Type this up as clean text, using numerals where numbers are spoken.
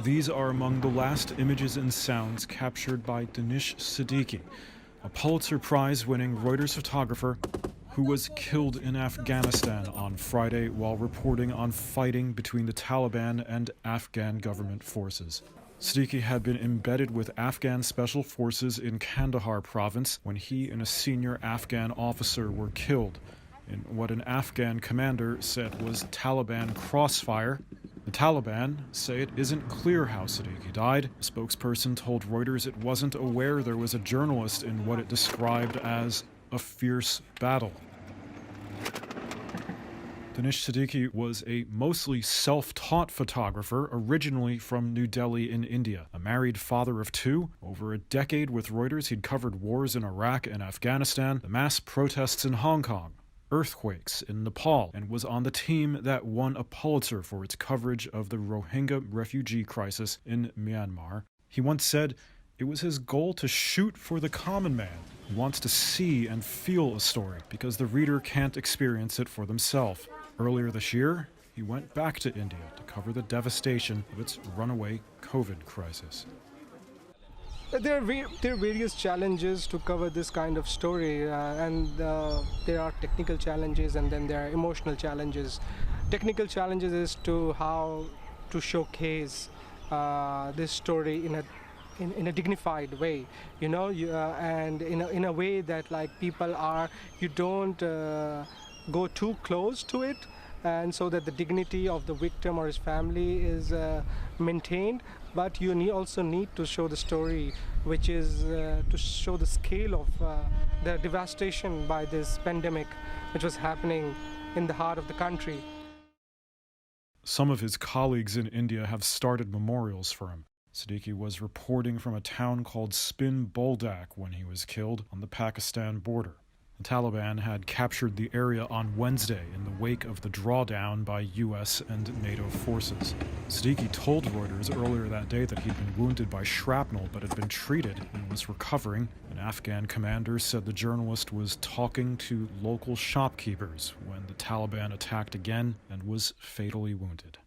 These are among the last images and sounds captured by Danish Siddiqui, a Pulitzer Prize-winning Reuters photographer who was killed in Afghanistan on Friday while reporting on fighting between the Taliban and Afghan government forces. Siddiqui had been embedded with Afghan special forces in Kandahar province when he and a senior Afghan officer were killed in what an Afghan commander said was Taliban crossfire. The Taliban say it isn't clear how Siddiqui died. A spokesperson told Reuters it wasn't aware there was a journalist in what it described as a fierce battle. Danish Siddiqui was a mostly self-taught photographer, originally from New Delhi in India. A married father of two, over a decade with Reuters, he'd covered wars in Iraq and Afghanistan, the mass protests in Hong Kong, earthquakes in Nepal, and was on the team that won a Pulitzer for its coverage of the Rohingya refugee crisis in Myanmar. He once said, "It was his goal to shoot for the common man who wants to see and feel a story because the reader can't experience it for themselves." Earlier this year, he went back to India to cover the devastation of its runaway COVID crisis. There are various challenges to cover this kind of story, and there are technical challenges and then there are emotional challenges. Technical challenges is to how to showcase this story in a dignified way, you know, and in a way that like people are, you don't go too close to it, and so that the dignity of the victim or his family is maintained. But you also need to show the story, which is to show the scale of the devastation by this pandemic, which was happening in the heart of the country. Some of his colleagues in India have started memorials for him. Siddiqui was reporting from a town called Spin Boldak when he was killed on the Pakistan border. The Taliban had captured the area on Wednesday in the wake of the drawdown by U.S. and NATO forces. Siddiqui told Reuters earlier that day that he'd been wounded by shrapnel but had been treated and was recovering. An Afghan commander said the journalist was talking to local shopkeepers when the Taliban attacked again and was fatally wounded.